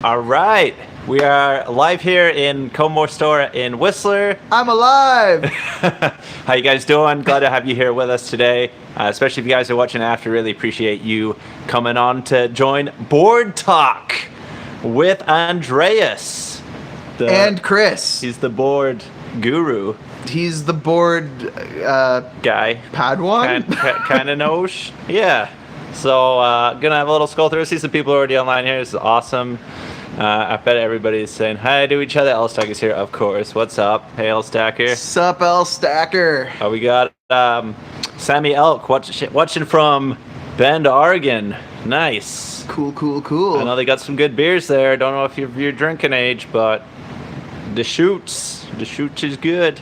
All right, we are live here in Comor store in Whistler. I'm alive! How you guys doing? Glad to have you here with us today. Especially if you guys are watching after, really appreciate you coming on to join Board Talk with Andreas. And Chris. He's the board guru. He's the board guy. Padawan? Kind of knows. Yeah. So, gonna have a little scroll through. See some people already online here. This is awesome. I bet everybody's saying hi to each other. L Stacker's here, of course. What's up? Hey, L Stacker. Sup, L Stacker. Oh, we got Sammy Elk watching from Bend, Oregon. Nice. Cool. I know they got some good beers there. Don't know if you're drinking age, but the shoots is good.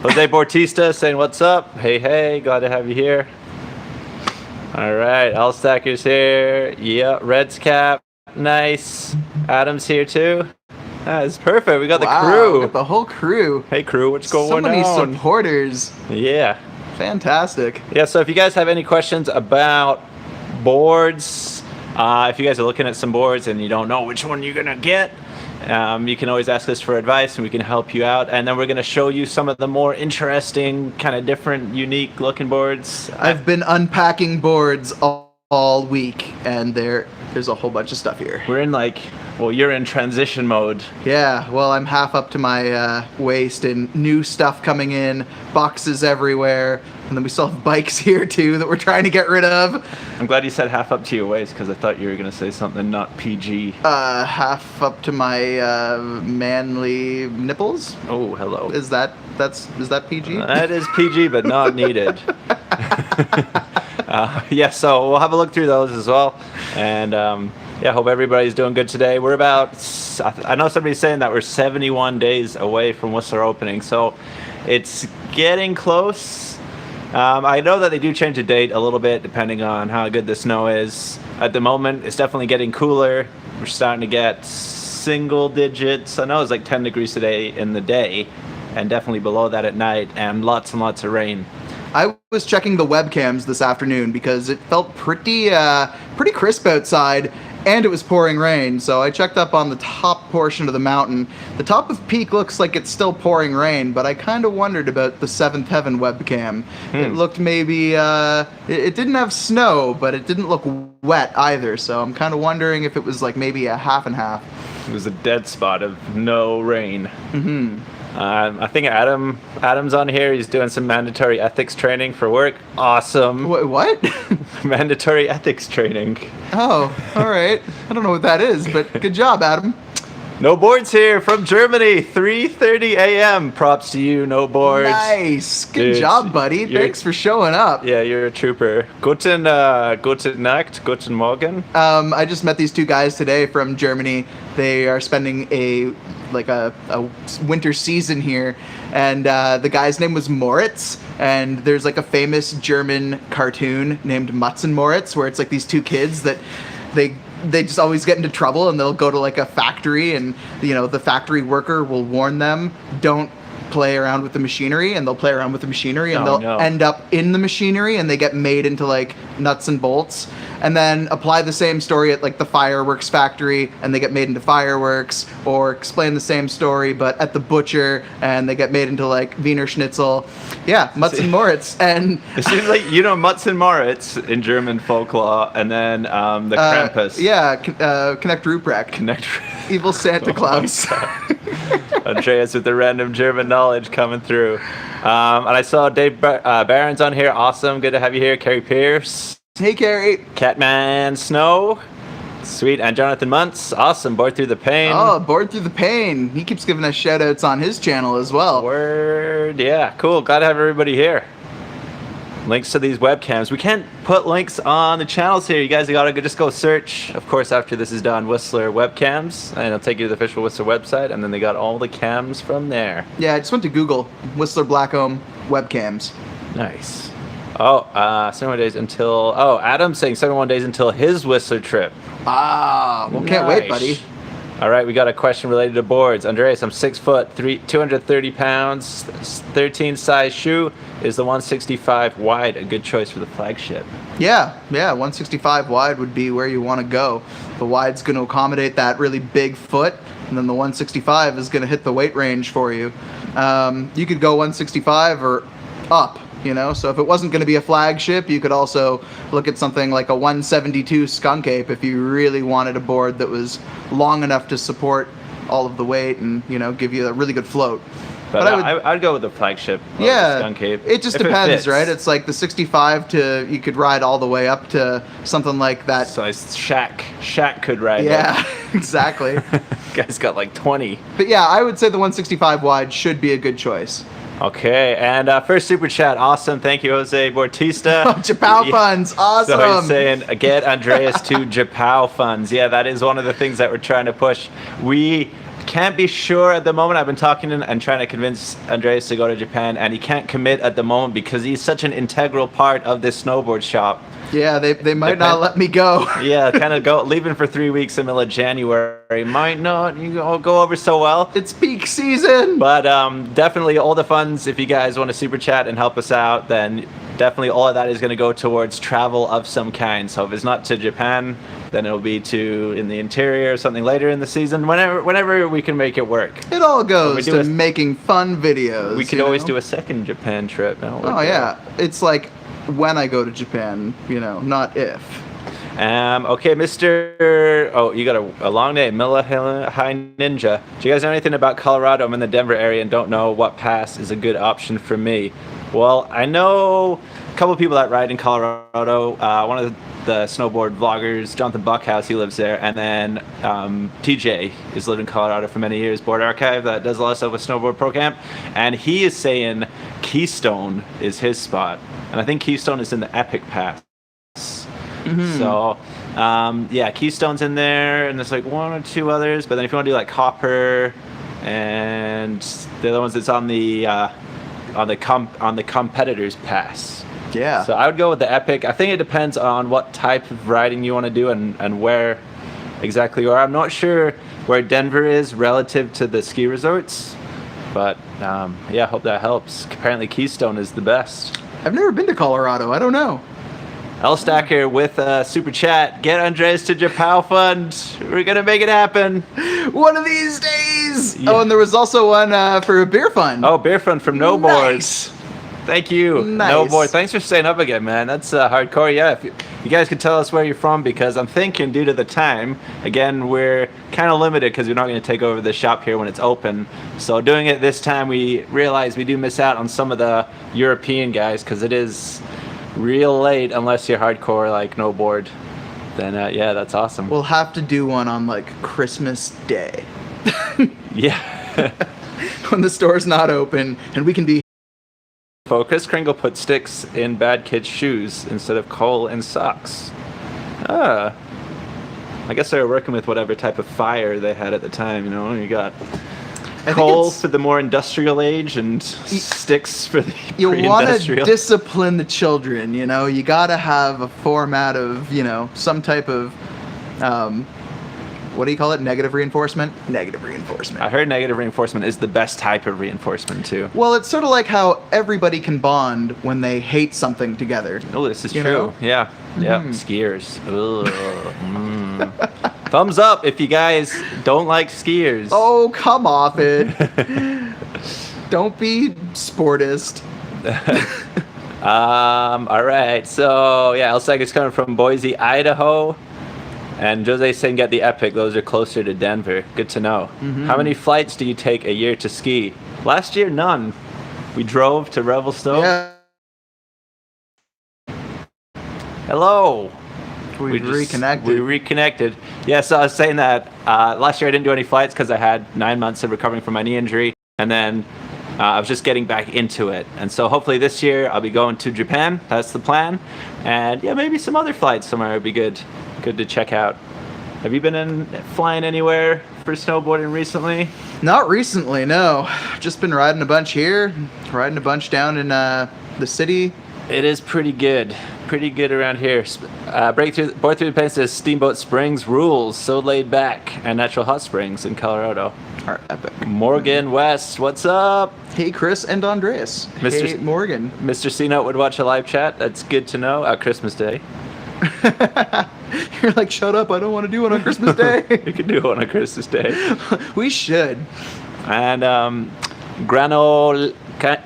Jose Bautista saying what's up. Hey, glad to have you here. All right, L Stacker's here. Yeah, Red's cap. Nice. Adam's here too. That's perfect. We got the crew. We got the whole crew. Hey crew, what's going on? So many supporters. Yeah. Fantastic. Yeah, so if you guys have any questions about boards, if you guys are looking at some boards and you don't know which one you're gonna get, you can always ask us for advice and we can help you out. And then we're gonna show you some of the more interesting, kind of different, unique looking boards. I've been unpacking boards all week, and there's a whole bunch of stuff here. We're in you're in transition mode. Yeah, well, I'm half up to my waist and new stuff coming in, boxes everywhere, and then we still have bikes here too that we're trying to get rid of. I'm glad you said half up to your waist because I thought you were going to say something not PG. Half up to my manly nipples. Oh, hello. Is that PG? That is PG, but not needed. Yeah, so we'll have a look through those as well. And hope everybody's doing good today. We're I know somebody's saying that we're 71 days away from Whistler opening, so it's getting close. I know that they do change the date a little bit depending on how good the snow is. At the moment, it's definitely getting cooler. We're starting to get single digits. I know it's like 10 degrees today in the day, and definitely below that at night, and lots of rain. I was checking the webcams this afternoon because it felt pretty crisp outside, and it was pouring rain. So I checked up on the top portion of the mountain. The top of Peak looks like it's still pouring rain, but I kind of wondered about the Seventh Heaven webcam. It looked maybe it didn't have snow, but it didn't look wet either. So I'm kind of wondering if it was like maybe a half and half. It was a dead spot of no rain. Mm-hmm. I think Adam's on here. He's doing some mandatory ethics training for work. Awesome. What? Mandatory ethics training. Oh, all right. I don't know what that is, but good job, Adam. No boards here from Germany. 3:30 a.m. Props to you, no boards. Nice. Good job, buddy. Thanks for showing up. Yeah, you're a trooper. Guten Nacht, guten Morgen. I just met these two guys today from Germany. They are spending a winter season here, and the guy's name was Moritz, and there's like a famous German cartoon named Mutz and Moritz where it's like these two kids that they just always get into trouble, and they'll go to like a factory, and the factory worker will warn them, don't play around with the machinery, and they'll play around with the machinery, and end up in the machinery, and they get made into like nuts and bolts. And then apply the same story at like the fireworks factory, and they get made into fireworks, or explain the same story but at the butcher, and they get made into like Wiener Schnitzel. Yeah, Mutz and Moritz. And it seems like Mutz and Moritz in German folklore, and then the Krampus. Yeah, Knecht Ruprecht. Evil Santa Claus. Andreas with the random German knowledge coming through. And I saw Dave Barron's on here. Awesome, good to have you here. Carrie Pierce. Hey, Carrie. Catman Snow. Sweet. And Jonathan Muntz. Awesome. Board Through the Pain. Oh, Board Through the Pain. He keeps giving us shout outs on his channel as well. Word. Yeah, cool. Glad to have everybody here. Links to these webcams. We can't put links on the channels here. You guys gotta just go search. Of course, after this is done, Whistler webcams, and it'll take you to the official Whistler website, and then they got all the cams from there. Yeah, I just went to Google Whistler Blackcomb webcams. Nice. Oh, 71 days until... Oh, Adam's saying 71 days until his Whistler trip. Ah, well, can't wait, buddy. All right, we got a question related to boards. Andreas, I'm 6 foot, 230 pounds, 13 size shoe. Is the 165 wide a good choice for the flagship? Yeah, 165 wide would be where you want to go. The wide's going to accommodate that really big foot, and then the 165 is going to hit the weight range for you. You could go 165 or up, you know, so if it wasn't going to be a flagship, you could also look at something like a 172 skunk ape if you really wanted a board that was long enough to support all of the weight and, you know, give you a really good float. But I'd go with the flagship. Yeah, the skunk ape, it just depends, right? It's like the 65 you could ride all the way up to something like that. So Shaq could ride. Yeah, exactly. Guy's got like 20. But yeah, I would say the 165 wide should be a good choice. Okay, and first super chat, awesome. Thank you, Jose Bautista. Japow funds, awesome. So he's saying, get Andreas to Japow funds. Yeah, that is one of the things that we're trying to push. We can't be sure at the moment. I've been talking and trying to convince Andreas to go to Japan, and he can't commit at the moment because he's such an integral part of this snowboard shop. Yeah, they might not let me go. Yeah, kind of leaving for 3 weeks in the middle of January might not go over so well. It's peak season. But definitely all the funds, if you guys want to super chat and help us out, then definitely all of that is going to go towards travel of some kind. So if it's not to Japan, then it'll be to in the interior or something later in the season, whenever we can make it work. It all goes to making fun videos. We could always do a second Japan trip. Oh yeah, it's like when I go to Japan, you know, not if. Okay, Mr. Oh, you got a long name, Milla High Ninja. Do you guys know anything about Colorado? I'm in the Denver area and don't know what pass is a good option for me. Well, I know a couple of people that ride in Colorado. One of the snowboard vloggers, Jonathan Buckhouse, he lives there. And then TJ has lived in Colorado for many years, Board Archive, that does a lot of stuff with Snowboard Pro Camp. And he is saying Keystone is his spot. And I think Keystone is in the Epic Pass. Mm-hmm. So, yeah, Keystone's in there, and there's like one or two others. But then if you want to do like Copper and the other ones that's on the competitors pass. Yeah. So I would go with the Epic. I think it depends on what type of riding you want to do and where exactly you are. I'm not sure where Denver is relative to the ski resorts, but yeah, I hope that helps. Apparently Keystone is the best. I've never been to Colorado. I don't know. L Stacker with a super chat. Get Andreas to Japow Fund. We're gonna make it happen. One of these days. Yeah. Oh, and there was also one for a beer fund. Oh, beer fund from No Board. Nice. Thank you. Nice. No Board. Thanks for staying up again, man. That's hardcore. Yeah, if you guys could tell us where you're from, because I'm thinking due to the time, again, we're kind of limited because we're not going to take over the shop here when it's open. So doing it this time, we realize we do miss out on some of the European guys because it is real late unless you're hardcore like No Board. Then yeah, that's awesome. We'll have to do one on like Christmas Day. Yeah. When the store's not open and we can be. Chris Kringle put sticks in bad kids' shoes instead of coal in socks. I guess they were working with whatever type of fire they had at the time, you know. You got coal for the more industrial age and sticks for the pre-industrial. You want to discipline the children, you know. You got to have a format of, you know, some type of, what do you call it? Negative reinforcement? Negative reinforcement. I heard negative reinforcement is the best type of reinforcement, too. Well, it's sort of like how everybody can bond when they hate something together. Oh, this is you true. know? Yeah. Yeah. Skiers. Thumbs up if you guys don't like skiers. Oh, come off it. Don't be sportist. All right. So, yeah, El Sager's coming from Boise, Idaho. And Jose's saying get the Epic. Those are closer to Denver. Good to know. Mm-hmm. How many flights do you take a year to ski? Last year, none. We drove to Revelstoke. Yeah. Hello. We reconnected. We reconnected. Yeah, so I was saying that last year I didn't do any flights because I had 9 months of recovering from my knee injury. And then I was just getting back into it. And so hopefully this year I'll be going to Japan. That's the plan. And yeah, maybe some other flights somewhere would be good to check out. Have you been flying anywhere for snowboarding recently? Not recently, no. Just been riding a bunch here, riding a bunch down in the city, It is pretty good. Pretty good around here. Board Through the Pain says Steamboat Springs rules. So laid back. And Natural Hot Springs in Colorado are epic. Morgan West, what's up? Hey, Chris and Andreas. Hey, Morgan. Mr. C-Note would watch a live chat. That's good to know. Christmas Day. You're like, shut up. I don't want to do it on Christmas Day. You can do it on a Christmas Day. We should. And Granol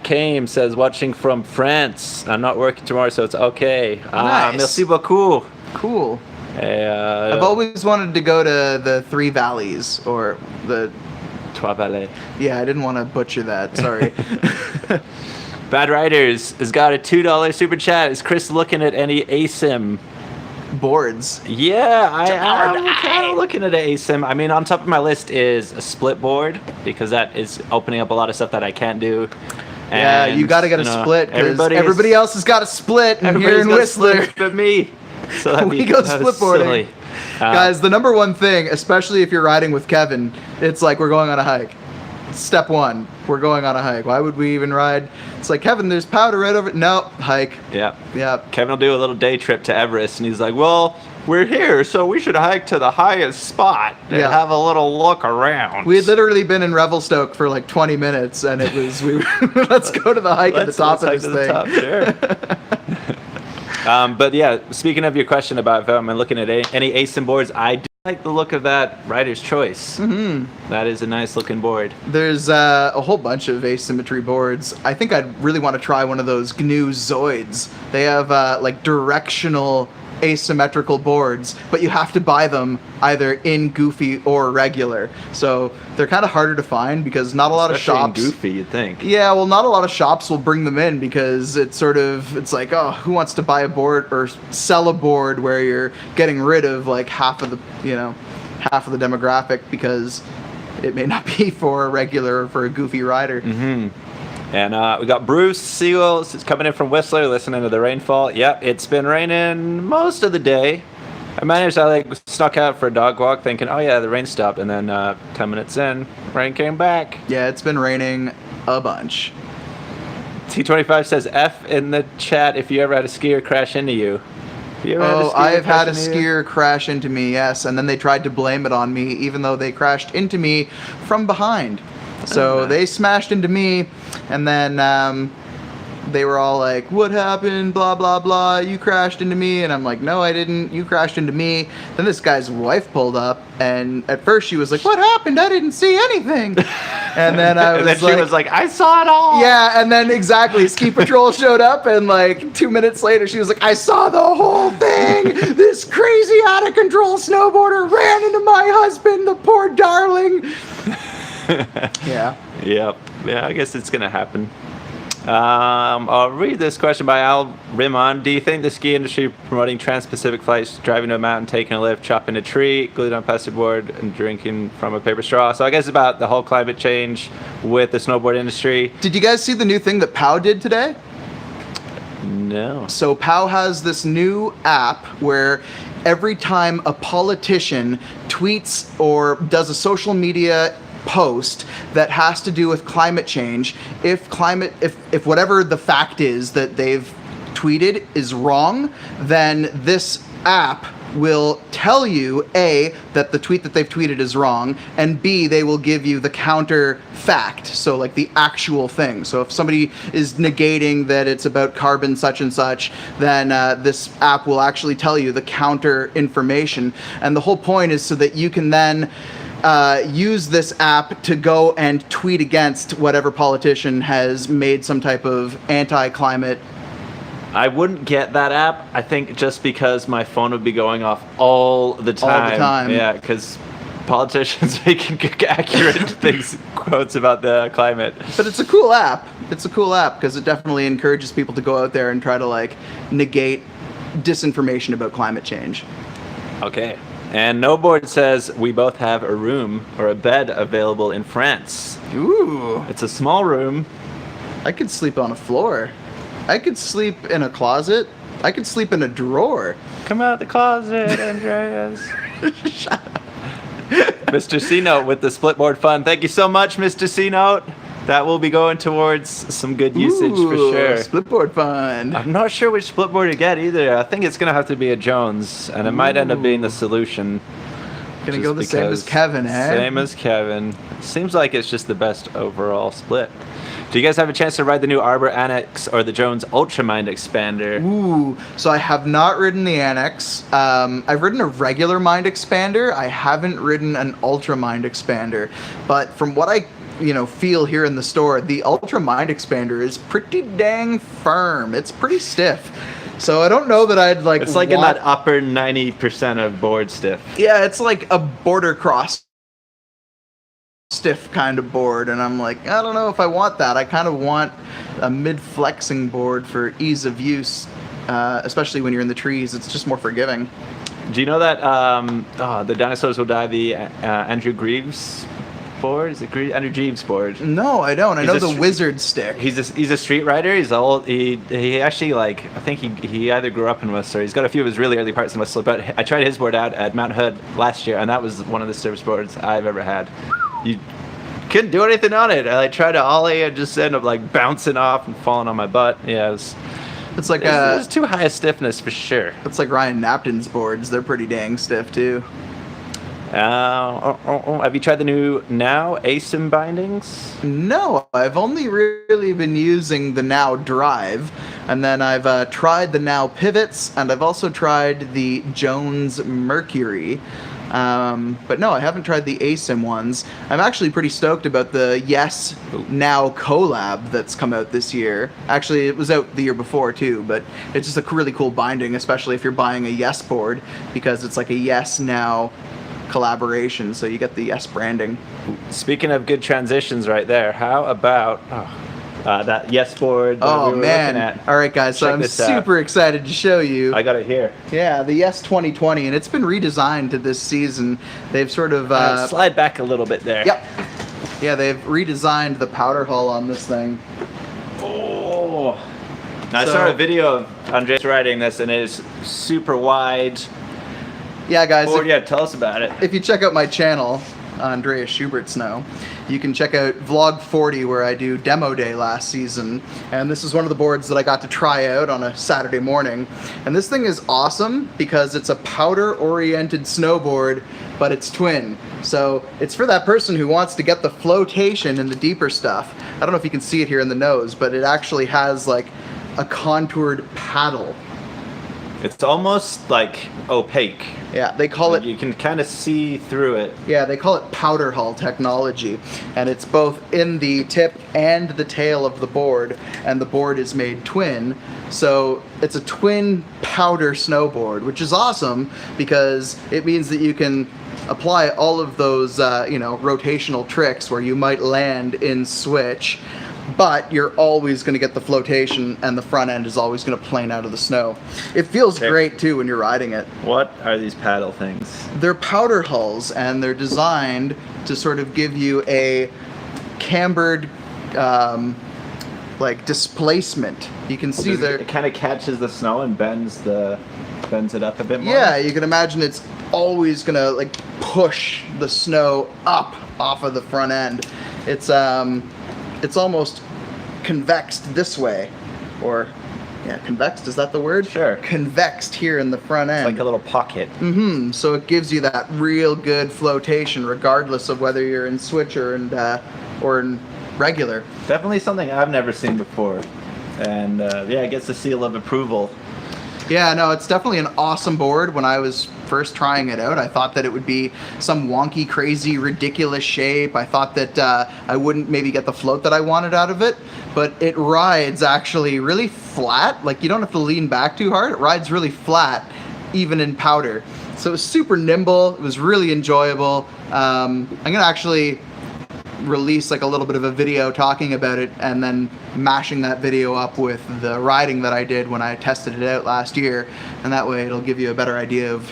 Came says, watching from France. I'm not working tomorrow, so it's okay. Nice. Merci beaucoup. Cool. I've always wanted to go to the Three Valleys, or the Trois Vallées. Yeah, I didn't want to butcher that. Sorry. Bad Writers has got a $2 super chat. Is Chris looking at any ASIM boards? Yeah, I'm kind of looking at an ASIM. I mean, on top of my list is a splitboard, because that is opening up a lot of stuff that I can't do. Yeah, you got to get a split, because everybody else has got a split here in Whistler. But me. So we go splitboarding. Guys, the number one thing, especially if you're riding with Kevin, it's like we're going on a hike. Step one, we're going on a hike. Why would we even ride? It's like, Kevin, there's powder right over. No, hike. Yeah. Yeah. Kevin will do a little day trip to Everest, and he's like, well, we're here, so we should hike to the highest spot and have a little look around. We had literally been in Revelstoke for like 20 minutes, and it was, let's go to the hike at the top of this thing. Top, sure. But yeah, speaking of your question about if I'm looking at any ASIM boards, I do like the look of that Rider's Choice. Mm-hmm. That is a nice looking board. There's a whole bunch of asymmetry boards. I think I'd really want to try one of those GNU Zoids. They have like directional asymmetrical boards, but you have to buy them either in Goofy or regular. So they're kind of harder to find, because not a lot of shops. In Goofy, you'd think. Yeah, well, not a lot of shops will bring them in, because it's like, oh, who wants to buy a board or sell a board where you're getting rid of like half of the demographic, because it may not be for a regular or for a Goofy rider. Mm-hmm. And we got Bruce Seals. It's coming in from Whistler, listening to the rainfall. Yep, it's been raining most of the day. I snuck out for a dog walk thinking, oh yeah, the rain stopped. And then 10 minutes in, rain came back. Yeah, it's been raining a bunch. T25 says, F in the chat if you ever had a skier crash into you. I have had a skier crash into me, yes. And then they tried to blame it on me, even though they crashed into me from behind. So they smashed into me, and then they were all like, what happened, blah, blah, blah, you crashed into me. And I'm like, no, I didn't, you crashed into me. Then this guy's wife pulled up, and at first she was like, what happened? I didn't see anything. And then she was like, I saw it all. Yeah, and then exactly, Ski Patrol showed up, and like 2 minutes later, she was like, I saw the whole thing. This crazy, out of control snowboarder ran into my husband, the poor darling. Yeah. Yep. Yeah, I guess it's gonna happen. I'll read this question by Al Rimon. Do you think the ski industry promoting trans-Pacific flights, driving to a mountain, taking a lift, chopping a tree, glued on plastic board, and drinking from a paper straw? So I guess about the whole climate change with the snowboard industry. Did you guys see the new thing that POW did today? No. So POW has this new app where every time a politician tweets or does a social media post that has to do with climate change, if whatever the fact is that they've tweeted is wrong, then this app will tell you A, that the tweet that they've tweeted is wrong, and B, they will give you the counter fact, so like the actual thing. So if somebody is negating that it's about carbon such and such, then this app will actually tell you the counter information. And the whole point is so that you can then use this app to go and tweet against whatever politician has made some type of anti-climate. I wouldn't get that app, I think, just because my phone would be going off all the time. All the time. Yeah, because politicians making accurate quotes about the climate. But it's a cool app. It's a cool app because it definitely encourages people to go out there and try to like negate disinformation about climate change. Okay. And Snowboard says we both have a room or a bed available in France. Ooh. It's a small room. I could sleep on a floor. I could sleep in a closet. I could sleep in a drawer. Come out the closet, Andreas. Mr. C-Note with the Splitboard Fun. Thank you so much, Mr. C-Note. that will be going towards some good usage for sure. Splitboard fund. I'm not sure which splitboard to get either. I think it's going to have to be a Jones, and it might end up being the solution. Gonna go the same as Kevin, eh? Same as Kevin. Seems like it's just the best overall split. Do you guys have a chance to ride the new Arbor Annex or the Jones Ultramind Expander? Ooh, so I have not ridden the Annex. I've ridden a regular Mind Expander. I haven't ridden an Ultra Mind Expander. But from what I feel here in the store, the Ultra Mind Expander is pretty dang firm. It's pretty stiff. So I don't know that I'd like. It's like in that upper 90% of board stiff. Yeah, it's like a border cross stiff kind of board, and I'm like, I don't know if I want that. I kind of want a mid-flexing board for ease of use, especially when you're in the trees. It's just more forgiving. Do you know that the Dinosaurs Will Die, the Andrew Greaves board? Is it Andrew Greaves board? No, I don't. I know the Wizard stick. He's a street rider. He's old. He actually, like, I think he either grew up in Whistler. He's got a few of his really early parts in Whistler, but I tried his board out at Mount Hood last year, and that was one of the stiffest boards I've ever had. You couldn't do anything on it. I tried to ollie and just ended up like bouncing off and falling on my butt. Yeah, it was too high a stiffness for sure. It's like Ryan Napton's boards. They're pretty dang stiff too. Have you tried the new Now Asym bindings? No, I've only really been using the Now Drive, and then I've tried the Now Pivots, and I've also tried the Jones Mercury. But no, I haven't tried the Asym ones. I'm actually pretty stoked about the Yes Now collab that's come out this year. Actually, it was out the year before too, but it's just a really cool binding, especially if you're buying a Yes board, because it's like a Yes Now collaboration, so you get the Yes branding. Speaking of good transitions right there, how about that Yes board that we were looking at? All right, guys, so I'm super excited to show you. I got it here. Yeah, the Yes 2020, and it's been redesigned to this season. They've sort of... slide back a little bit there. Yep. Yeah, they've redesigned the powder hull on this thing. Oh. Now, I saw a video of Andreas riding this, and it is super wide. Yeah, guys. Tell us about it. If you check out my channel, Andreas Schubert Snow, you can check out Vlog 40 where I do demo day last season, and this is one of the boards that I got to try out on a Saturday morning. And this thing is awesome because it's a powder oriented snowboard, but it's twin. So it's for that person who wants to get the flotation and the deeper stuff. I don't know if you can see it here in the nose, but it actually has like a contoured paddle. It's almost like opaque. Yeah, they call it... You can kind of see through it. Yeah, they call it powder hull technology. And it's both in the tip and the tail of the board, and the board is made twin. So it's a twin powder snowboard, which is awesome because it means that you can apply all of those, rotational tricks where you might land in switch, but you're always going to get the flotation, and the front end is always going to plane out of the snow. It feels great too when you're riding it. What are these paddle things? They're powder hulls, and they're designed to sort of give you a cambered displacement. You can see there. It kind of catches the snow and bends it up a bit more. Yeah, you can imagine it's always going to push the snow up off of the front end. It's almost convexed this way, or convexed, is that the word? Sure. Convexed here in the front end. It's like a little pocket. Mm-hmm. So it gives you that real good flotation, regardless of whether you're in switch or in regular. Definitely something I've never seen before, and it gets the seal of approval. Yeah, no, it's definitely an awesome board. When I was first trying it out, I thought that it would be some wonky, crazy, ridiculous shape. I thought that I wouldn't maybe get the float that I wanted out of it, but it rides actually really flat. Like, you don't have to lean back too hard. It rides really flat, even in powder. So it was super nimble. It was really enjoyable. I'm going to actually release a little bit of a video talking about it, and then mashing that video up with the riding that I did when I tested it out last year, and that way it'll give you a better idea of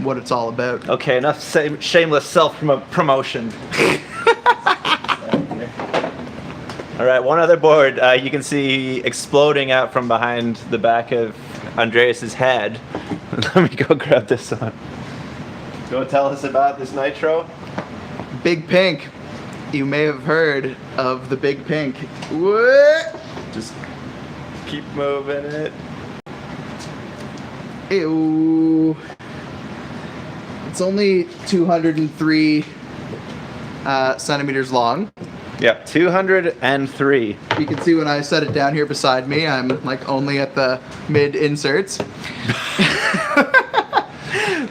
what it's all about. Okay, enough shameless self-promotion. All right, one other board you can see exploding out from behind the back of Andreas's head. Let me go grab this one. Go tell us about this Nitro. Big Pink. you may have heard of the Big Pink. What? Just keep moving it. Ew. It's only 203 centimeters long. Yep, 203. You can see when I set it down here beside me, I'm like only at the mid inserts.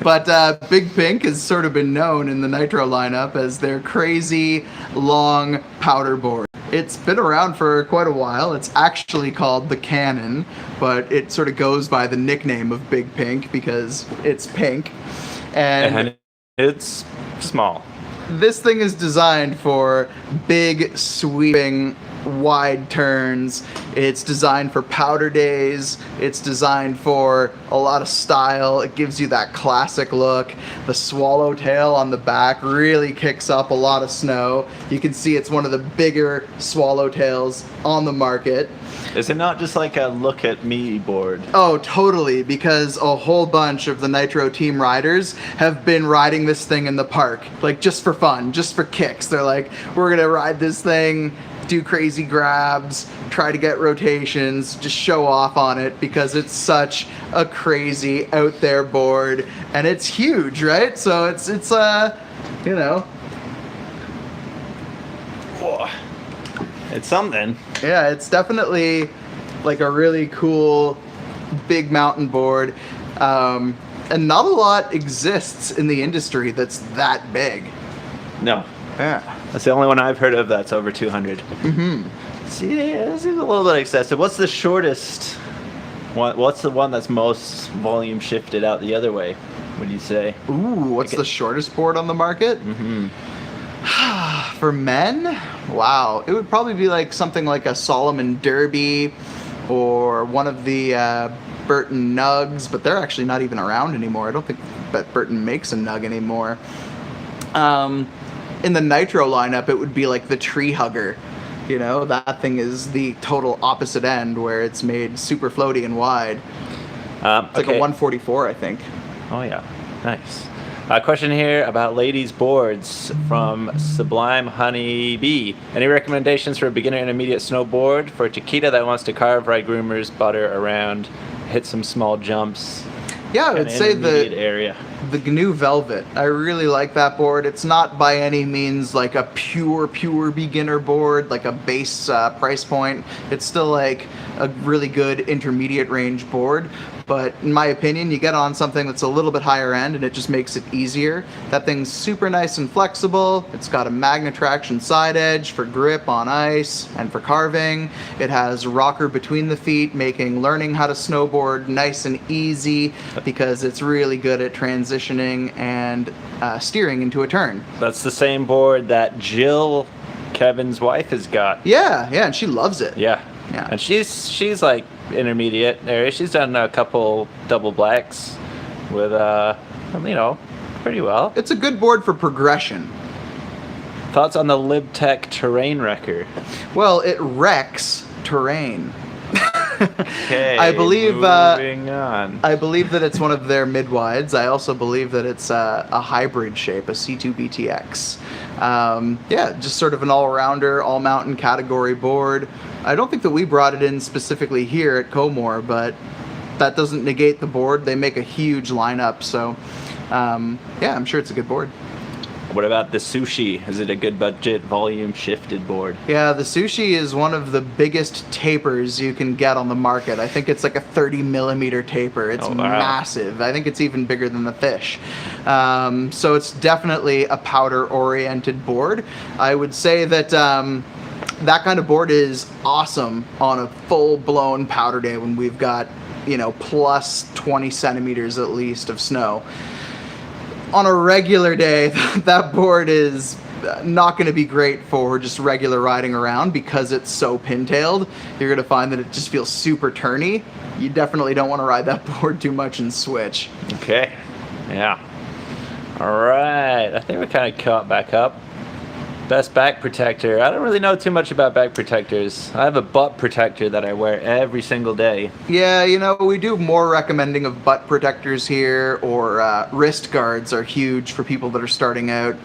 But Big Pink has sort of been known in the Nitro lineup as their crazy long powder board. It's been around for quite a while. It's actually called the Cannon, but it sort of goes by the nickname of Big Pink because it's pink. And it's small. This thing is designed for big, sweeping, wide turns. It's designed for powder days. It's designed for a lot of style. It gives you that classic look. The swallowtail on the back really kicks up a lot of snow. You can see it's one of the bigger swallowtails on the market. Is it not just like a look at me board? Oh, totally, because a whole bunch of the Nitro team riders have been riding this thing in the park, like just for fun, just for kicks. They're like, we're gonna ride this thing, do crazy grabs, try to get rotations, just show off on it because it's such a crazy out there board and it's huge, right? So it's you know. Whoa. It's something. Yeah, it's definitely like a really cool big mountain board. And not a lot exists in the industry that's that big. No. Yeah. That's the only one I've heard of that's over 200. Mm-hmm. See, this is a little bit excessive. What's the shortest one? What's the one that's most volume shifted out the other way, would you say? Ooh, what's the shortest board on the market? Mm-hmm. For men? Wow. It would probably be like something like a Salomon Derby or one of the Burton Nugs, but they're actually not even around anymore. I don't think that Burton makes a Nug anymore. In the Nitro lineup, it would be like the Tree Hugger. You know, that thing is the total opposite end where it's made super floaty and wide. It's like a 144, I think. Oh, yeah. Nice. Question here about ladies' boards from Sublime Honey Bee. Any recommendations for a beginner intermediate snowboard for Chiquita that wants to carve, ride groomers, butter around, hit some small jumps? Yeah, I would say area. The GNU Velvet. I really like that board. It's not by any means like a pure beginner board, like a base price point. It's still like a really good intermediate range board. But in my opinion, you get on something that's a little bit higher end and it just makes it easier. That thing's super nice and flexible. It's got a magnet traction side edge for grip on ice and for carving. It has rocker between the feet, making learning how to snowboard nice and easy because it's really good at transitioning and steering into a turn. That's the same board that Jill, Kevin's wife, has got. Yeah, and she loves it. Yeah. Yeah. And she's like intermediate area. She's done a couple double blacks with pretty well. It's a good board for progression. Thoughts on the LibTech terrain wrecker? Well, it wrecks terrain. Okay. I believe moving on. I believe that it's one of their mid-wides. I also believe that it's a hybrid shape, a C2 BTX. Just sort of an all-rounder, all-mountain category board. I don't think that we brought it in specifically here at Comor, but that doesn't negate the board. They make a huge lineup, so I'm sure it's a good board. What about the Sushi? Is it a good budget volume shifted board? Yeah, the Sushi is one of the biggest tapers you can get on the market. I think it's like a 30 millimeter taper. It's massive. I think it's even bigger than the Fish. So it's definitely a powder oriented board. I would say that that kind of board is awesome on a full blown powder day when we've got, plus 20 centimeters at least of snow. On a regular day, that board is not going to be great for just regular riding around because it's so pintailed. You're going to find that it just feels super turny. You definitely don't want to ride that board too much and switch. Okay. Yeah. All right. I think we kind of caught back up. Best back protector. I don't really know too much about back protectors. I have a butt protector that I wear every single day. Yeah, you know, we do more recommending of butt protectors here, or wrist guards are huge for people that are starting out.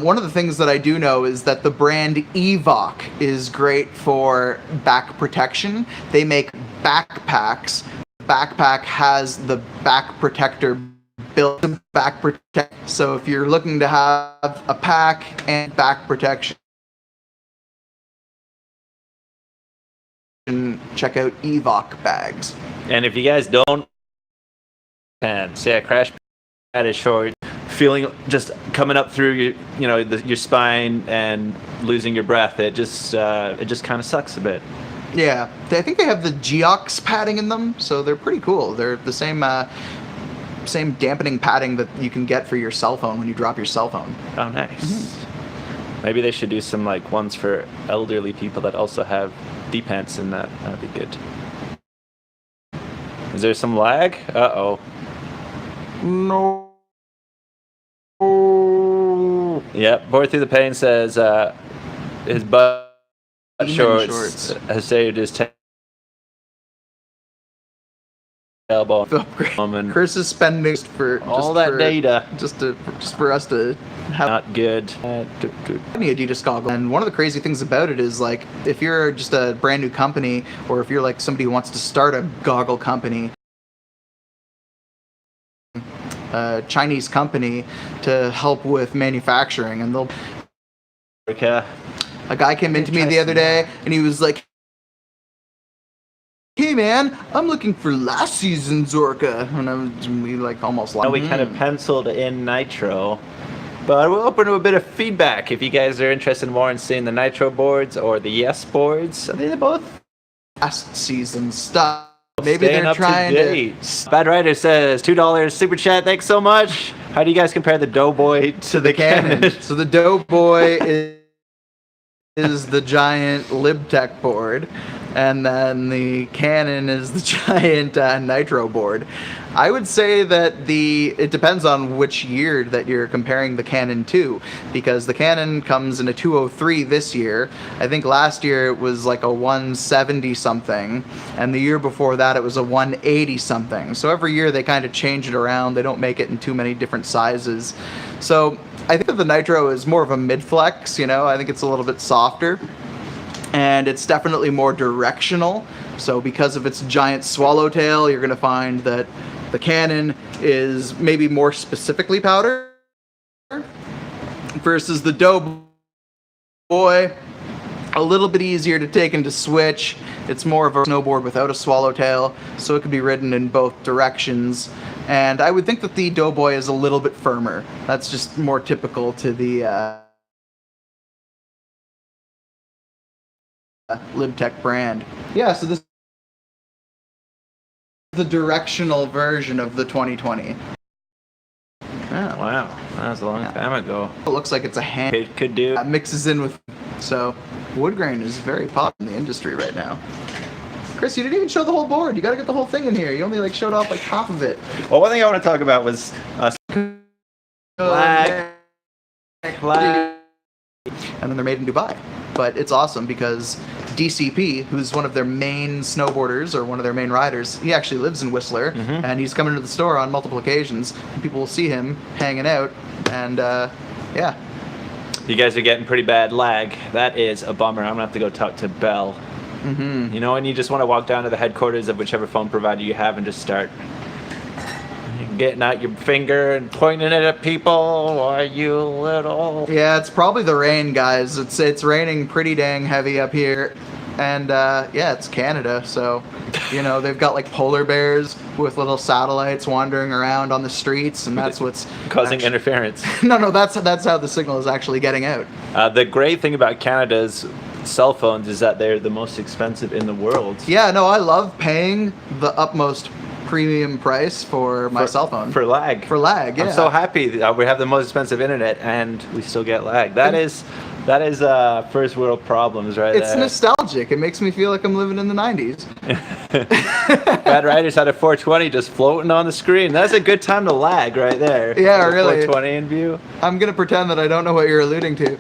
One of the things that I do know is that the brand Evoc is great for back protection. They make backpacks. Backpack has the back protector built in back protect. So if you're looking to have a pack and back protection, check out Evoc bags. And if you guys don't pants, yeah, crash pad is short. Feeling just coming up through your spine and losing your breath. It just kind of sucks a bit. Yeah, I think they have the Geox padding in them, so they're pretty cool. They're the same dampening padding that you can get for your cell phone when you drop your cell phone. Oh, nice. Mm-hmm. Maybe they should do some like ones for elderly people that also have D-pants in that. That'd be good. Is there some lag? Uh-oh. No. Yep, Board Through the Pain says his butt shorts has saved his elbow. Chris is spending for all that data just for us to have. Not good. Any Adidas goggle, and one of the crazy things about it is, like, if you're just a brand new company, or if you're like somebody who wants to start a goggle company, a Chinese company to help with manufacturing, and they'll. A guy came into me the other day, and he was like, "Hey man, I'm looking for last season's Orca," and we like almost like. We kind of penciled in Nitro, but we're open to a bit of feedback. If you guys are interested more in seeing the Nitro boards or the Yes boards, I think they're both last season stuff. Maybe Staying they're trying to. Bad Writer says $2 super chat. Thanks so much. How do you guys compare the Doughboy to the Cannon? So the Doughboy is the giant LibTech board, and then the Cannon is the giant Nitro board. I would say that it depends on which year that you're comparing the Cannon to, because the Cannon comes in a 203 this year. I think last year it was like a 170 something, and the year before that it was a 180 something. So every year they kind of change it around. They don't make it in too many different sizes. So I think that the Nitro is more of a mid-flex, I think it's a little bit softer. And it's definitely more directional. So because of its giant swallowtail, you're going to find that the Cannon is maybe more specifically powder versus the Doughboy, a little bit easier to take and to switch. It's more of a snowboard without a swallowtail, so it can be ridden in both directions. And I would think that the Doughboy is a little bit firmer. That's just more typical to the LibTech brand. Yeah, so this is the directional version of the 2020. Oh, wow, that was a long time ago. It looks like it's a hand. It could do. Mixes in with. So, wood grain is very popular in the industry right now. Chris, you didn't even show the whole board. You got to get the whole thing in here. You only showed off like half of it. Well, one thing I want to talk about was flag. And then they're made in Dubai. But it's awesome because DCP, who's one of their main snowboarders or one of their main riders, he actually lives in Whistler, and he's coming to the store on multiple occasions. And people will see him hanging out, and yeah. You guys are getting pretty bad lag. That is a bummer. I'm gonna have to go talk to Bell. Mm-hmm. And you just want to walk down to the headquarters of whichever phone provider you have and just start getting out your finger and pointing it at people. Are you little? Yeah, it's probably the rain, guys. It's raining pretty dang heavy up here, and yeah, it's Canada, so they've got like polar bears with little satellites wandering around on the streets, and that's what's causing interference. No, that's how the signal is actually getting out. The great thing about Canada's cell phones is that they're the most expensive in the world. Yeah, no, I love paying the utmost premium price for my cell phone. For lag. For lag, yeah. I'm so happy that we have the most expensive internet and we still get lag. That is That is first world problems right It's there. nostalgic. It makes me feel like I'm living in the 90s. Bad Riders had a 420 just floating on the screen. That's a good time to lag right there. Yeah, With a really. 420 in view. I'm going to pretend that I don't know what you're alluding to.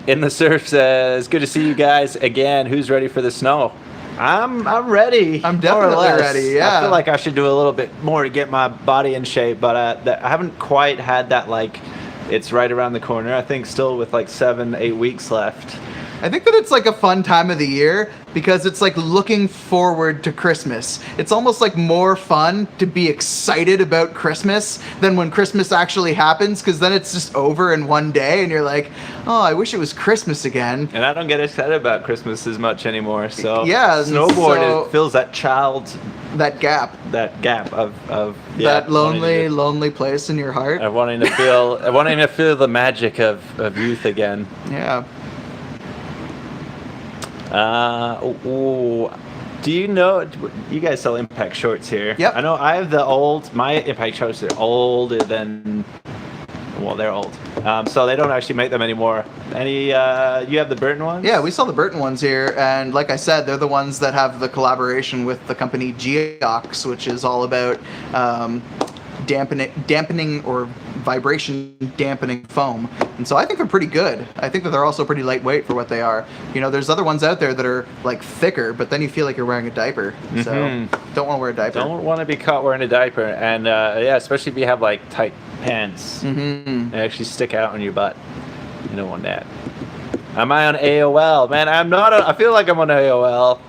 In the Surf says, good to see you guys again. Who's ready for the snow? I'm ready. I'm more or definitely less. ready, yeah. I feel like I should do a little bit more to get my body in shape, but I haven't quite had that, like, it's right around the corner. I think still with like 7-8 weeks left. I think that it's like a fun time of the year because it's like looking forward to Christmas. It's almost like more fun to be excited about Christmas than when Christmas actually happens, because then it's just over in one day and you're like, oh, I wish it was Christmas again. And I don't get excited about Christmas as much anymore. So yeah, Snowboard fills that that gap of that lonely place in your heart. wanting to feel the magic of youth again. Yeah. Do you know, you guys sell impact shorts here? Yep. I know I have my impact shorts are older than, well, they're old. So they don't actually make them anymore. You have the Burton ones? Yeah, we sell the Burton ones here, and like I said, they're the ones that have the collaboration with the company Geox, which is all about dampening or vibration dampening foam. And so I think they're pretty good. I think that they're also pretty lightweight for what they are. You know, there's other ones out there that are like thicker, but then you feel like you're wearing a diaper. So don't want to wear a diaper. Don't want to be caught wearing a diaper. And yeah, especially if you have like tight pants. They actually stick out on your butt. You don't want that. Am I on AOL? Man, I'm not. I feel like I'm on AOL.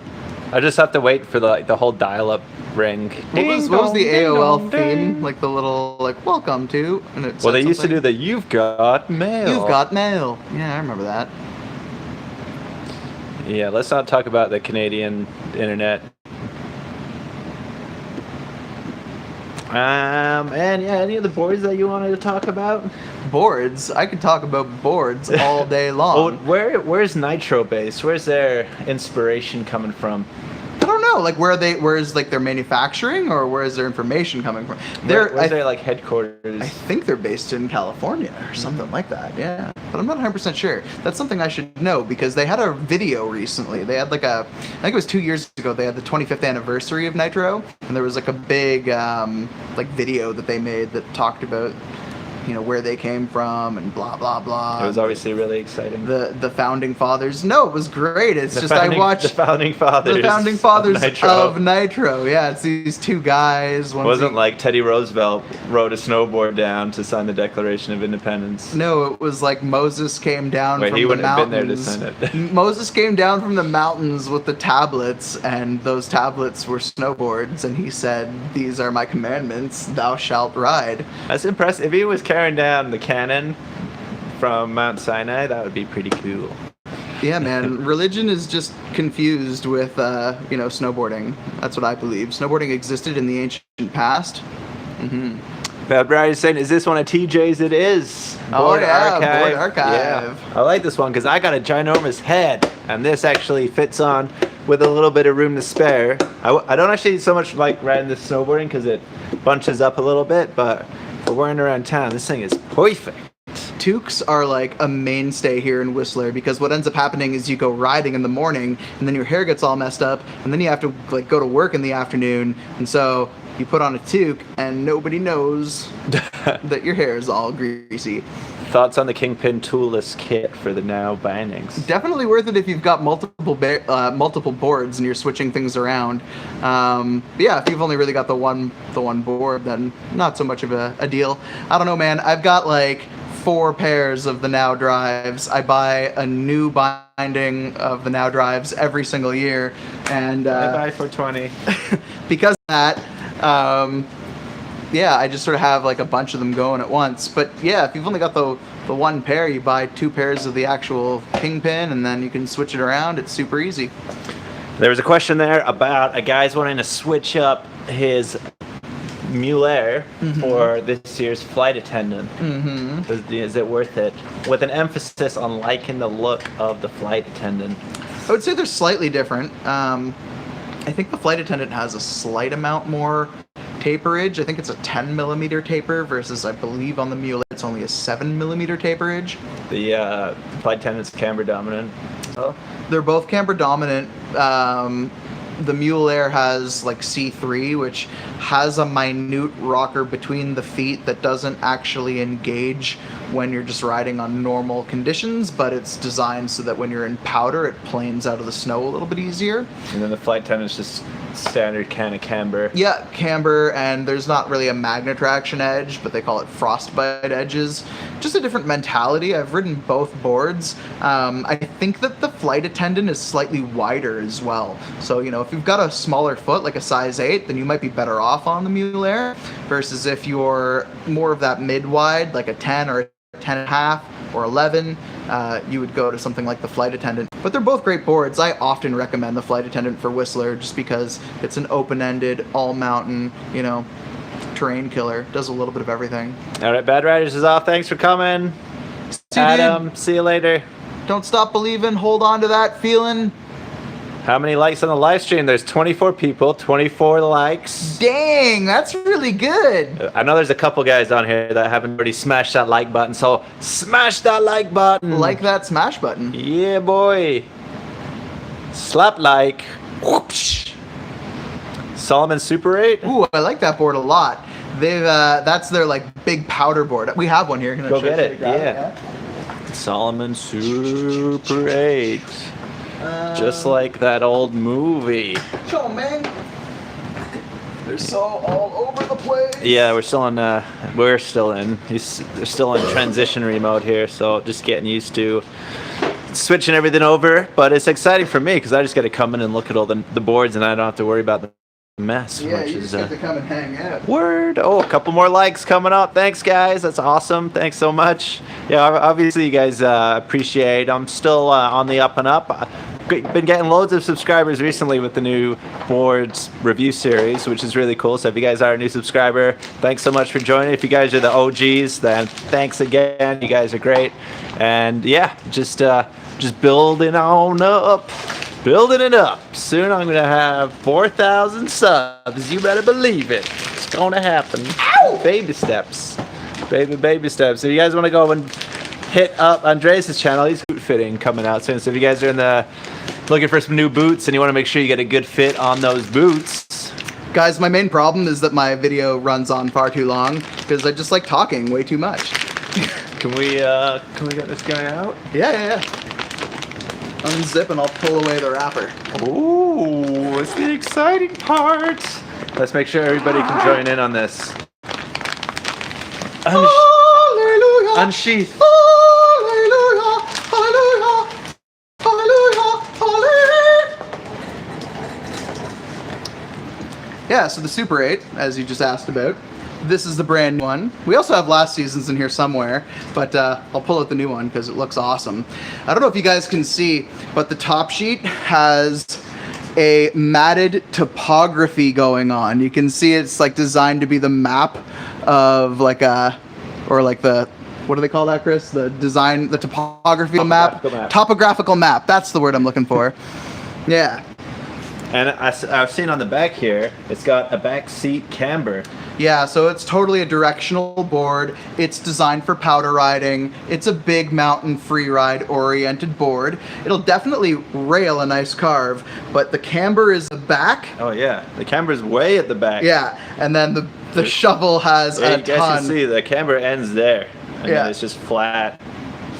I just have to wait for the whole dial-up ring. What was the AOL theme? Like the little welcome to, and it well, they used to do the "You've got mail." You've got mail. Yeah, I remember that. Yeah, let's not talk about the Canadian internet. And yeah, any of the boards that you wanted to talk about? Boards? I could talk about boards all day long. Where's Nitro based? Where's their inspiration coming from? I don't know. Like, where is like their manufacturing, or where is their information coming from? Where's their like headquarters? I think they're based in California or something like that. Yeah, but I'm not 100% sure. That's something I should know, because they had a video recently. They had I think it was 2 years ago. They had the 25th anniversary of Nitro, and there was like a big video that they made that talked about, you know, where they came from and blah blah blah. It was obviously really exciting. The founding fathers. No, it was great. It's I watched the founding fathers. The founding fathers of Nitro. Yeah, it's these two guys. It wasn't like Teddy Roosevelt rode a snowboard down to sign the Declaration of Independence. No, it was like Moses came down from the mountains. He wouldn't have been there to sign it. Moses came down from the mountains with the tablets, and those tablets were snowboards, and he said, "These are my commandments, thou shalt ride." That's impressive. If he was carrying down the cannon from Mount Sinai, that would be pretty cool. Yeah, man. Religion is just confused with, snowboarding. That's what I believe. Snowboarding existed in the ancient past. Bad Brian is saying, is this one of TJ's? It is. Board Archive. Yeah. I like this one because I got a ginormous head, and this actually fits on with a little bit of room to spare. I don't actually so much like riding this snowboarding because it bunches up a little bit, but for wearing around town, this thing is perfect. Toques are like a mainstay here in Whistler, because what ends up happening is you go riding in the morning and then your hair gets all messed up, and then you have to like go to work in the afternoon, and so you put on a toque and nobody knows that your hair is all greasy. Thoughts on the Kingpin toolless kit for the Now bindings? Definitely worth it if you've got multiple boards and you're switching things around. But yeah, if you've only really got the one board, then not so much of a deal. I don't know, man. I've got like 4 pairs of the Now drives. I buy a new binding of the Now drives every single year, and I buy for 20. Because of that, yeah, I just sort of have like a bunch of them going at once. But yeah, if you've only got the one pair, you buy 2 pairs of the actual Kingpin, and then you can switch it around. It's super easy. There was a question there about a guy's wanting to switch up his Mueller for this year's flight attendant. Is it worth it? With an emphasis on liking the look of the flight attendant. I would say they're slightly different. I think the flight attendant has a slight amount more taperage. I think it's a 10 millimeter taper versus I believe on the Mule it's only a 7 millimeter taperage. The flight attendant's camber dominant. Oh. They're both camber dominant. The Mule Air has like C3, which has a minute rocker between the feet that doesn't actually engage when you're just riding on normal conditions, but it's designed so that when you're in powder, it planes out of the snow a little bit easier. And then the flight attendant's just standard can of camber. Yeah, camber, and there's not really a magnet traction edge, but they call it frostbite edges. Just a different mentality. I've ridden both boards. I think that the flight attendant is slightly wider as well. So, you know, if you've got a smaller foot, like a size 8, then you might be better off on the Mule Air, versus if you're more of that mid-wide, like a 10 or a 10.5 or 11, you would go to something like the flight attendant. But they're both great boards. I often recommend the flight attendant for Whistler just because it's an open-ended, all-mountain, you know, terrain killer. Does a little bit of everything. All right, Bad Riders is off. Thanks for coming. Adam, see you later. Don't stop believing. Hold on to that feeling. How many likes on the live stream? There's 24 people, 24 likes. Dang, that's really good. I know there's a couple guys on here that haven't already smashed that like button, so smash that like button. Like that smash button. Yeah, boy. Slap like. Whoopsh. Salomon Super 8. Ooh, I like that board a lot. They've that's their like big powder board. We have one here. Can I Go show get you? it. Yeah. Salomon Super 8. Just like that old movie. Show 'em, man. They're so all over the place. Yeah, we're still in. They're still in transitionary mode here, so just getting used to switching everything over. But it's exciting for me because I just got to come in and look at all the boards, and I don't have to worry about the mess. Yeah, which you is, just get to come and hang out. Word. Oh, a couple more likes coming up. Thanks, guys. That's awesome. Thanks so much. Yeah, obviously you guys appreciate. I'm still on the up and up. Been getting loads of subscribers recently with the new boards review series, which is really cool. So if you guys are a new subscriber, thanks so much for joining. If you guys are the OGs, then thanks again. You guys are great. And yeah, just building on up. Building it up. Soon I'm going to have 4,000 subs. You better believe it. It's going to happen. Ow! Baby steps. Baby steps. So you guys want to go and hit up Andreas' channel. He's boot fitting coming out soon. So if you guys are looking for some new boots and you want to make sure you get a good fit on those boots. Guys, my main problem is that my video runs on far too long because I just like talking way too much. Can we get this guy out? Yeah. Unzip and I'll pull away the wrapper. Ooh, it's the exciting part. Let's make sure everybody can join in on this. Hallelujah! Unsheath. Hallelujah! Hallelujah! Hallelujah! Hallelujah! Yeah, so the Super 8, as you just asked about, this is the brand new one. We also have last season's in here somewhere, but I'll pull out the new one because it looks awesome. I don't know if you guys can see, but the top sheet has a matted topography going on. You can see it's like designed to be the map of what do they call that, Chris? The topographical map. Topographical map. That's the word I'm looking for. Yeah. And I've seen on the back here, it's got a back seat camber. Yeah, so it's totally a directional board. It's designed for powder riding. It's a big mountain free ride oriented board. It'll definitely rail a nice carve, but the camber is the back. Oh yeah, the camber's way at the back. Yeah, and then the shovel has a you guys ton. can see the camber ends there. And Yeah. then it's just flat.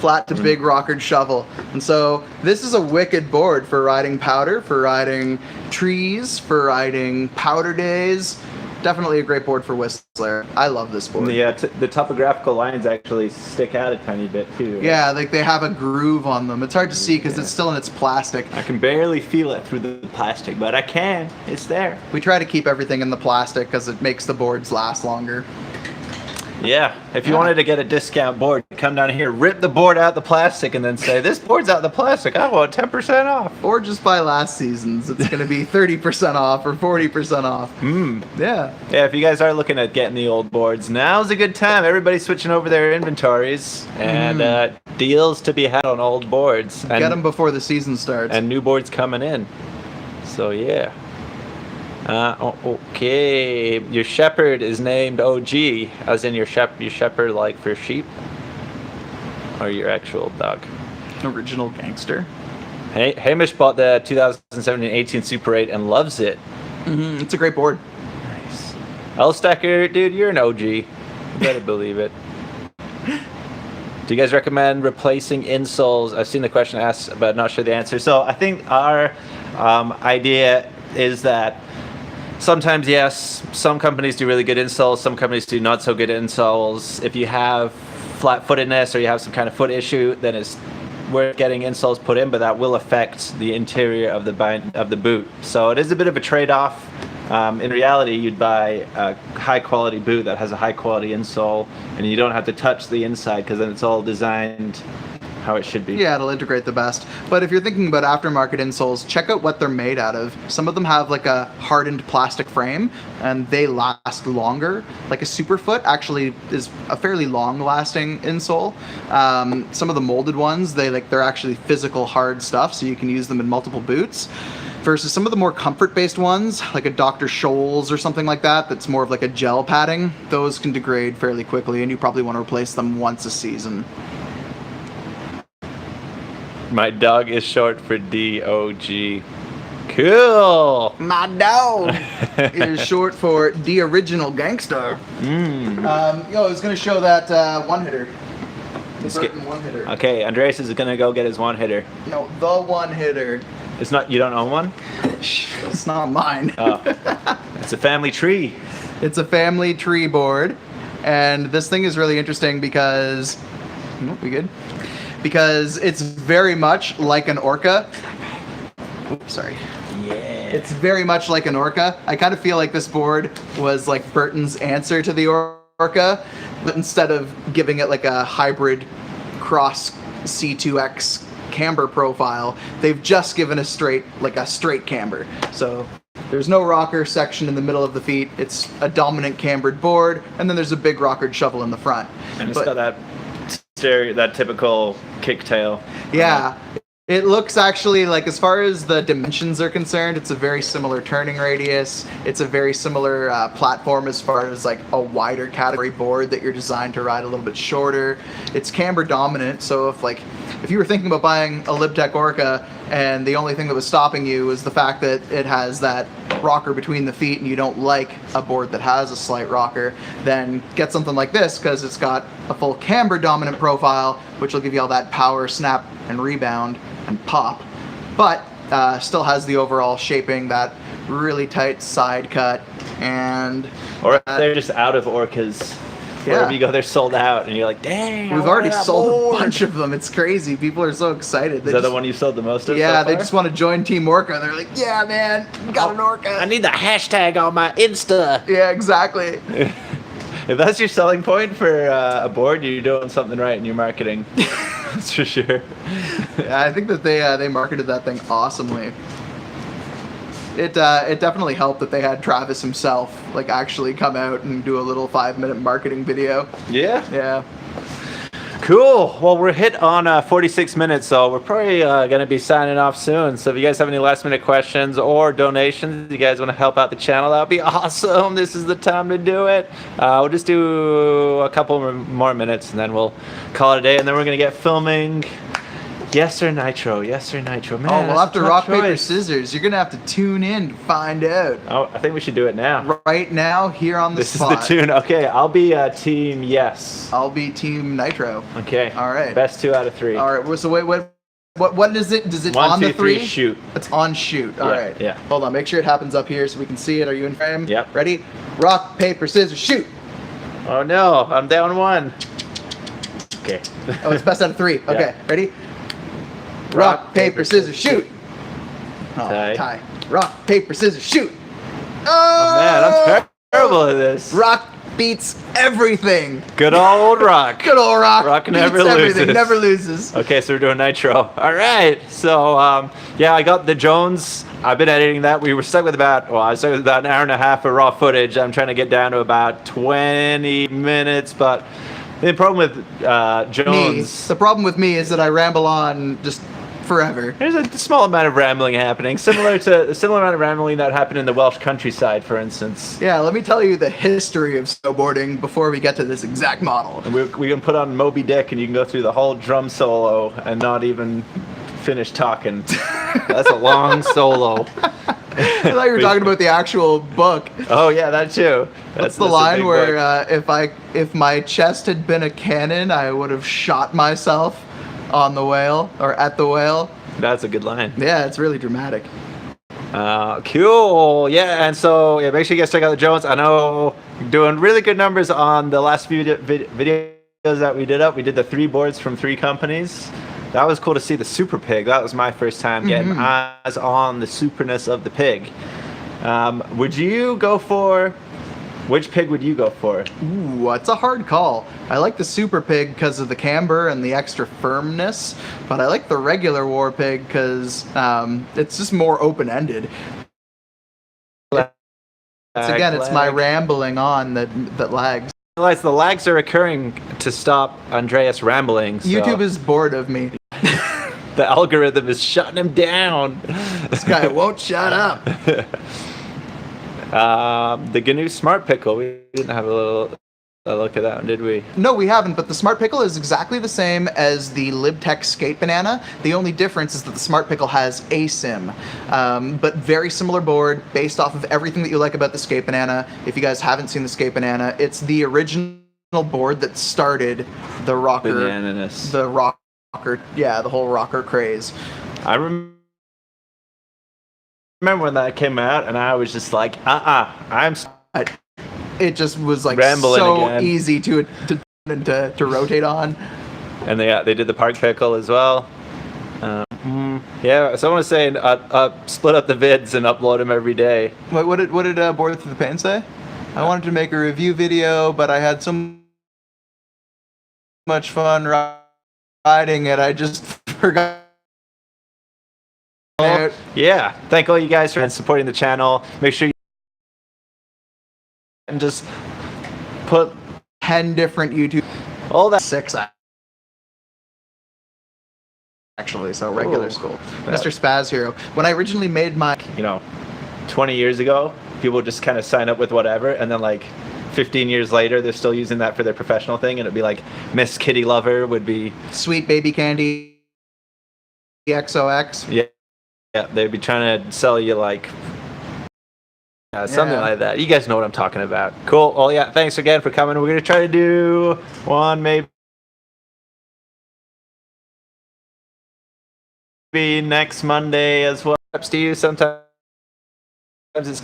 Flat to big rockered shovel. And so this is a wicked board for riding powder, for riding trees, for riding powder days. Definitely a great board for Whistler. I love this board. The topographical lines actually stick out a tiny bit too. Yeah, like they have a groove on them. It's hard to see because it's still in its plastic. I can barely feel it through the plastic, but I can. It's there. We try to keep everything in the plastic because it makes the boards last longer. Yeah, if you wanted to get a discount board, come down here, rip the board out the plastic, and then say, this board's out the plastic, I want 10% off. Or just buy last season's. It's going to be 30% off or 40% off. Yeah. Yeah, if you guys are looking at getting the old boards, now's a good time. Everybody's switching over their inventories, and deals to be had on old boards. Get them before the season starts. And new boards coming in. So, yeah. Okay. Your shepherd is named OG, as in your shepherd like for sheep, or your actual dog. Original gangster. Hey, Hamish bought the 2017-18 Super 8 and loves it. It's a great board. Nice. L-Stacker, dude, you're an OG. You better believe it. Do you guys recommend replacing insoles? I've seen the question asked, but not sure the answer. So I think our idea is that sometimes, yes, some companies do really good insoles, some companies do not so good insoles. If you have flat-footedness or you have some kind of foot issue, then it's worth getting insoles put in, but that will affect the interior of the boot. So it is a bit of a trade-off. In reality, you'd buy a high-quality boot that has a high-quality insole, and you don't have to touch the inside because then it's all designed how it should be. Yeah, it'll integrate the best. But if you're thinking about aftermarket insoles, check out what they're made out of. Some of them have like a hardened plastic frame, and they last longer. Like a Superfoot actually is a fairly long-lasting insole. Some of the molded ones, they're actually physical hard stuff, so you can use them in multiple boots. Versus some of the more comfort-based ones, like a Dr. Scholl's or something like that, that's more of like a gel padding. Those can degrade fairly quickly, and you probably want to replace them once a season. My dog is short for DOG. Cool. My dog is short for the original gangster. I was going to show that one-hitter. The Burton one-hitter. Okay, Andreas is going to go get his one-hitter. No, the one-hitter. It's not, you don't own one? It's not mine. Oh. It's a family tree. It's a family tree board. And this thing is really interesting because... we good? Because it's very much like an orca. Oops, sorry. Yeah. It's very much like an orca. I kind of feel like this board was like Burton's answer to the orca, but instead of giving it like a hybrid cross C2X camber profile, they've just given a straight camber. So there's no rocker section in the middle of the feet. It's a dominant cambered board, and then there's a big rockered shovel in the front. And it's got that typical kick tail. Yeah. It looks actually like, as far as the dimensions are concerned, it's a very similar turning radius. It's a very similar platform as far as like a wider category board that you're designed to ride a little bit shorter. It's camber dominant, so if you were thinking about buying a Libtech Orca and the only thing that was stopping you was the fact that it has that rocker between the feet and you don't like a board that has a slight rocker, then get something like this because it's got a full camber dominant profile, which will give you all that power, snap, and rebound and pop, but still has the overall shaping, that really tight side cut, and or they're just out of orcas. Wherever you go, they're sold out, and you're like, dang, we've already sold a bunch of them. It's crazy. People are so excited. Is that the one you sold the most of? Yeah, so they just want to join Team Orca. They're like, yeah, man, got an Orca. I need the hashtag on my Insta. Yeah, exactly. If that's your selling point for a board, you're doing something right in your marketing. That's for sure. Yeah, I think that they marketed that thing awesomely. It definitely helped that they had Travis himself actually come out and do a little 5-minute marketing video. Yeah? Yeah. Cool. Well, we're hit on 46 minutes, so we're probably going to be signing off soon. So if you guys have any last-minute questions or donations, you guys want to help out the channel, that would be awesome. This is the time to do it. We'll just do a couple more minutes, and then we'll call it a day, and then we're going to get filming. Yes or Nitro? Yes or Nitro? Man, we'll have to rock, paper, scissors. You're going to have to tune in to find out. Oh, I think we should do it now. Right now, here on the spot. This is the tune. Okay, I'll be team yes. I'll be team Nitro. Okay. All right. Best 2 out of 3. All right. So wait, what is it? Does it 1, on 2, the 3? 3, shoot. It's on shoot. All right. Yeah. Hold on. Make sure it happens up here so we can see it. Are you in frame? Yep. Ready? Rock, paper, scissors, shoot. Oh no, I'm down 1. Okay. Oh, it's best out of 3. Okay. Yeah. Ready? Rock, paper, scissors, shoot. Oh, tie. Rock, paper, scissors, shoot. Oh man, I'm terrible at this. Rock beats everything. Good old Rock. Good old Rock. Rock beats never everything. loses. Never loses. Okay, so we're doing Nitro. All right. So yeah, I got the Jones. I've been editing that. We were stuck with I was stuck with about an hour and a half of raw footage. I'm trying to get down to about 20 minutes, but the problem with Jones. The problem with me is that I ramble on just forever. There's a small amount of rambling happening, similar amount of rambling that happened in the Welsh countryside, for instance. Yeah, let me tell you the history of snowboarding before we get to this exact model. And we can put on Moby Dick and you can go through the whole drum solo and not even finish talking. That's a long solo. I thought you were talking about the actual book. Oh yeah, that too. That's the line where if my chest had been a cannon, I would have shot myself on the whale or at the whale. That's a good line. Yeah, it's really dramatic. Cool. Yeah, and so yeah, make sure you guys check out the drones. I know you're doing really good numbers on the last few videos that we did up. We did the 3 boards from 3 companies. That was cool to see the Super Pig. That was my first time getting eyes on the superness of the pig. Would you go for... Which pig would you go for? Ooh, it's a hard call. I like the Super Pig because of the camber and the extra firmness, but I like the regular War Pig because it's just more open-ended. Again, it's my rambling on that lags. I realize the lags are occurring to stop Andreas rambling. So YouTube is bored of me. the algorithm is shutting him down. This guy won't shut up. The GNU Smart Pickle, we didn't have a look at that one, did we? No, we haven't, but the Smart Pickle is exactly the same as the LibTech Skate Banana. The only difference is that the Smart Pickle has Asym, but very similar board, based off of everything that you like about the Skate Banana. If you guys haven't seen the Skate Banana, it's the original board that started the rocker, Bananas. the whole rocker craze. I remember when that came out, and I was just like, It just was like rambling so again. easy to rotate on. And they did the Park Pickle as well. Yeah, someone was saying split up the vids and upload them every day. What did Board Through the Pain say? I wanted to make a review video, but I had so much fun riding it, I just forgot. Yeah, thank all you guys for supporting the channel. Make sure you and just put 10 different YouTube. all that 6 actually, so regular school. Yeah. Mr. Spaz Hero. When I originally made my 20 years ago, people would just kind of sign up with whatever, and then like 15 years later, they're still using that for their professional thing, and it'd be like Miss Kitty Lover would be Sweet Baby Candy XOX. Yeah, they'd be trying to sell you like something like that. You guys know what I'm talking about. Cool. Well, yeah, thanks again for coming. We're going to try to do one maybe next Monday as well. Perhaps to you sometimes it's